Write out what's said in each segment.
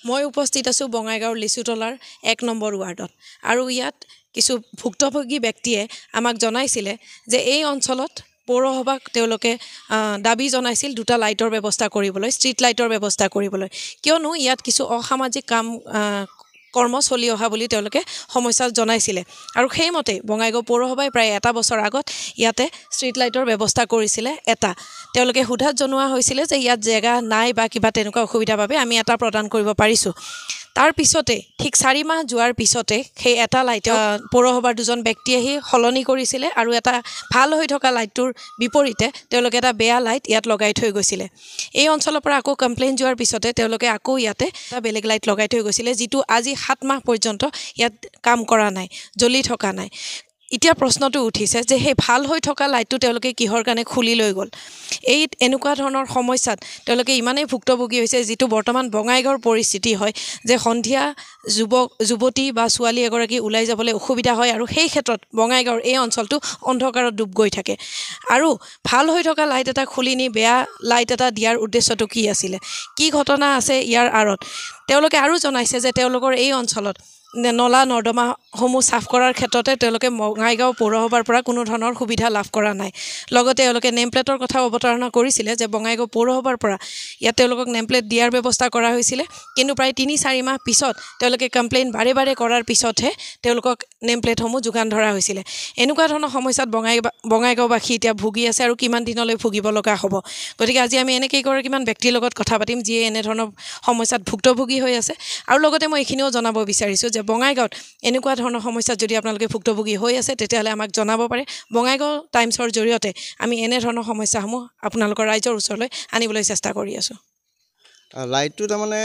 মই উপস্থিত আছোঁ বঙাইগাঁৱৰ লিচুতলাৰ ১ নম্বৰ ৱাৰ্ডত আৰু ইয়াত কিছু ভুক্তভোগী ব্যক্তিয়ে আমাক জনাইছিলে যে এই অঞ্চলত পৌৰসভাক তেওঁলোকে দাবী জনাইছিল দুটা লাইটৰ ব্যৱস্থা কৰিবলৈ, ষ্ট্ৰীট লাইটৰ ব্যৱস্থা কৰিবলৈ, কিয়নো ইয়াত কিছু অসামাজিক কৰ্ম চলি অহা বুলি তেওঁলোকে সমস্যা জনাইছিলে আৰু সেইমতে বঙাইগাঁও পৌৰসভাই প্ৰায় এটা বছৰ আগত ইয়াতে ষ্ট্ৰীট লাইটৰ ব্যৱস্থা কৰিছিলে। তেওঁলোকে সোধাত জনোৱা হৈছিলে যে ইয়াত জেগা নাই বা কিবা তেনেকুৱা অসুবিধাৰ বাবে আমি এটা প্ৰদান কৰিব পাৰিছোঁ। তাৰ পিছতে ঠিক 4 মাহ যোৱাৰ পিছতে সেই এটা লাইট পৌৰসভাৰ দুজন ব্যক্তি আহি সলনি কৰিছিলে আৰু এটা ভাল হৈ থকা লাইটটোৰ বিপৰীতে তেওঁলোকে এটা বেয়া লাইট ইয়াত লগাই থৈ গৈছিলে। এই অঞ্চলৰ পৰা আকৌ কমপ্লেইন যোৱাৰ পিছতে তেওঁলোকে আকৌ ইয়াতে এটা বেলেগ লাইট লগাই থৈ গৈছিলে, যিটো আজি 7 মাহ পৰ্যন্ত ইয়াত কাম কৰা নাই, জ্বলি থকা নাই। এতিয়া প্ৰশ্নটো উঠিছে যে সেই ভাল হৈ থকা লাইটটো তেওঁলোকে কিহৰ কাৰণে খুলি লৈ গ'ল। এনেকুৱা ধৰণৰ সমস্যাত তেওঁলোকে ইমানেই ভুক্তভোগী হৈছে, যিটো বৰ্তমান বঙাইগাঁৱৰ পৰিস্থিতি হয় যে সন্ধিয়া যুৱতী বা ছোৱালী এগৰাকী ওলাই যাবলৈ অসুবিধা হয় আৰু সেই ক্ষেত্ৰত বঙাইগাঁৱৰ এই অঞ্চলটো অন্ধকাৰত ডুব গৈ থাকে। আৰু ভাল হৈ থকা লাইট এটা খুলি নি বেয়া লাইট এটা দিয়াৰ উদ্দেশ্যটো কি আছিলে, কি ঘটনা আছে ইয়াৰ আঁৰত। তেওঁলোকে আৰু জনাইছে যে তেওঁলোকৰ এই অঞ্চলত নলা নৰ্দমাসমূহ চাফ কৰাৰ ক্ষেত্ৰতে তেওঁলোকে বঙাইগাঁও পৌৰসভাৰ পৰা কোনো ধৰণৰ সুবিধা লাভ কৰা নাই। লগতে তেওঁলোকে নেমপ্লেটৰ কথাও অৱতাৰণা কৰিছিলে যে বঙাইগাঁও পৌৰসভাৰ পৰা ইয়াত তেওঁলোকক নেমপ্লেট দিয়াৰ ব্যৱস্থা কৰা হৈছিলে, কিন্তু প্ৰায় 3-4 মাহ পিছত তেওঁলোকে কমপ্লেইন বাৰে বাৰে কৰাৰ পিছতহে তেওঁলোকক নেমপ্লেটসমূহ যোগান ধৰা হৈছিলে। এনেকুৱা ধৰণৰ সমস্যাত বঙাইগাঁওবাসী এতিয়া ভুগি আছে আৰু কিমান দিনলৈ ভুগিব লগা হ'ব। গতিকে আজি আমি কেইগৰাকীমান ব্যক্তিৰ লগত কথা পাতিম যিয়ে এনেধৰণৰ সমস্যাত ভুক্তভোগী হৈ আছে। আৰু লগতে মই এইখিনিও জনাব বিচাৰিছোঁ যে বঙাইগাঁৱত এনেকুৱা ধৰণৰ সমস্যাত যদি আপোনালোকে ভুক্তভোগী হৈ আছে তেতিয়াহ'লে আমাক জনাব পাৰে। বঙাইগাঁও টাইমছৰ জৰিয়তে আমি এনেধৰণৰ সমস্যাসমূহ আপোনালোকৰ ৰাইজৰ ওচৰলৈ আনিবলৈ চেষ্টা কৰি আছোঁ। লাইটটো তাৰমানে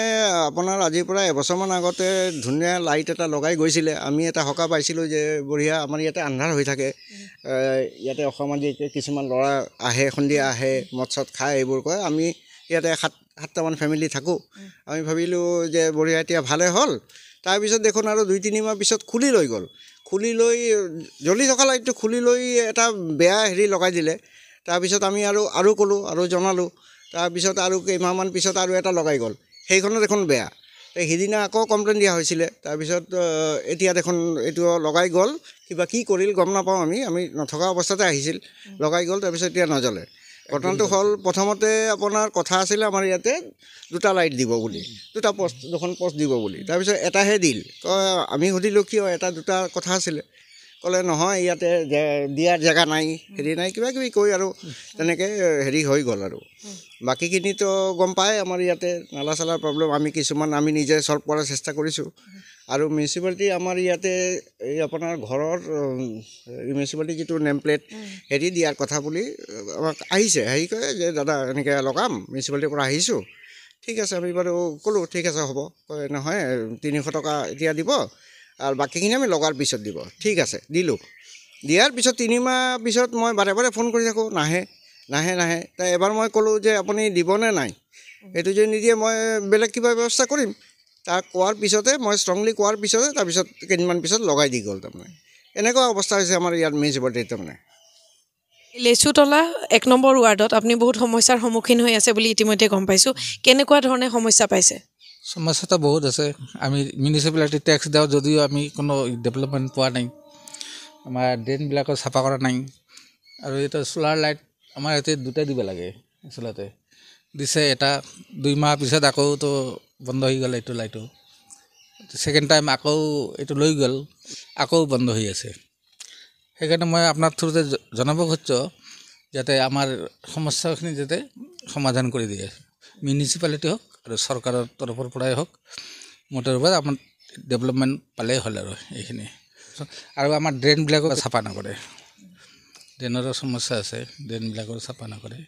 আপোনাৰ আজিৰ পৰা এবছৰমান আগতে ধুনীয়া লাইট এটা লগাই গৈছিলে। আমি এটা সকাহ পাইছিলোঁ যে বঢ়িয়া, আমাৰ ইয়াতে আন্ধাৰ হৈ থাকে, ইয়াতে অসামাজিক কিছুমান ল'ৰা আহে, সন্ধিয়া আহে, মদ চদ খায়, এইবোৰ কয়। আমি ইয়াতে 7টামান ফেমিলি থাকোঁ। আমি ভাবিলোঁ যে বঢ়িয়া, এতিয়া ভালে হ'ল। তাৰপিছত দেখোন আৰু 2-3 মাহ পিছত খুলি লৈ গ'ল। খুলি লৈ জ্বলি থকা লাইটটো খুলি লৈ এটা বেয়া লগাই দিলে। তাৰপিছত আমি আৰু ক'লোঁ আৰু জনালোঁ। তাৰপিছত আৰু কেইমাহমান পিছত আৰু এটা লগাই গ'ল, সেইখনো দেখোন বেয়া। সিদিনা আকৌ কমপ্লেইন দিয়া হৈছিলে। তাৰপিছত এতিয়া দেখোন এইটো লগাই গ'ল, কিবা কি কৰিল গম নাপাওঁ। আমি নথকা অৱস্থাতে আহিছিল, লগাই গ'ল। তাৰপিছত এতিয়া নজ্বলে। ঘটনাটো হ'ল, প্ৰথমতে আপোনাৰ কথা আছিলে আমাৰ ইয়াতে 2টা লাইট দিব বুলি, 2টা দুখন পষ্ট দিব বুলি। তাৰপিছত এটাহে দিল। আমি সুধিলোঁ কিয়, 2টা কথা আছিলে। ক'লে নহয়, ইয়াতে দিয়াৰ জেগা নাই, নাই, কিবা কিবি কৈ আৰু তেনেকৈ হৈ গ'ল। আৰু বাকীখিনিতো গম পায়, আমাৰ ইয়াতে নালা চালাৰ প্ৰব্লেম আমি নিজে ছল্ভ কৰাৰ চেষ্টা কৰিছোঁ। আৰু মিউনিচিপালিটি আমাৰ ইয়াতে এই আপোনাৰ ঘৰৰ মিউনিচিপালিটি যিটো নেমপ্লেট দিয়াৰ কথা বুলি আমাক আহিছে, কয় যে দাদা এনেকৈ লগাম, মিউনিচিপালিটিৰ পৰা আহিছোঁ। ঠিক আছে, আমি বাৰু ক'লোঁ ঠিক আছে হ'ব। কয় নহয় 300 টকা এতিয়া দিব আৰু বাকীখিনি আমি লগাৰ পিছত দিব। ঠিক আছে, দিলোঁ। দিয়াৰ পিছত 3 মাহ পিছত মই বাৰে বাৰে ফোন কৰি থাকোঁ, নাহে। তাই এবাৰ মই ক'লোঁ যে আপুনি দিবনে নাই, এইটো যদি নিদিয়ে মই বেলেগ কিবা ব্যৱস্থা কৰিম। তাক কোৱাৰ পিছতে, মই ষ্ট্ৰংলি কোৱাৰ পিছতে তাৰপিছত কেইদিনমান পিছত লগাই দি গ'ল। তাৰমানে এনেকুৱা অৱস্থা হৈছে আমাৰ ইয়াত মিউনিচিপালিটিত। তাৰমানে লিচুতলা 1 নম্বৰ ৱাৰ্ডত আপুনি বহুত সমস্যাৰ সন্মুখীন হৈ আছে বুলি ইতিমধ্যে গম পাইছোঁ। কেনেকুৱা ধৰণে সমস্যা পাইছে? সমস্যাটো বহুত আছে। আমি মিউনিচিপালিটি টেক্স দিওঁ যদিও আমি কোনো ডেভেলপমেণ্ট পোৱা নাই। আমাৰ ড্ৰেইনবিলাকো চাফা কৰা নাই। আৰু এটা চ'লাৰ লাইট আমাৰ ইয়াতে 2টা দিব লাগে, আচলতে দিছে। এটা 2 মাহ পিছত আকৌ তো বন্ধ হৈ গ'ল এইটো লাইটো। ছেকেণ্ড টাইম আকৌ এইটো লৈ গ'ল, আকৌ বন্ধ হৈ আছে। সেইকাৰণে মই আপোনাৰ থ্ৰুতে জনাব খুজিছোঁ যাতে আমাৰ সমস্যাখিনি যাতে সমাধান কৰি দিয়ে, মিউনিচিপালিটি হওক আৰু চৰকাৰৰ তৰফৰ পৰাই হওক। মুঠৰ ওপৰত আমাৰ ডেভেলপমেণ্ট পালেই হ'ল আৰু এইখিনি। আৰু আমাৰ ড্ৰেইনবিলাকো চাফা নকৰে, ড্ৰেইনৰো সমস্যা আছে, ড্ৰেইনবিলাকো চাফা নকৰে।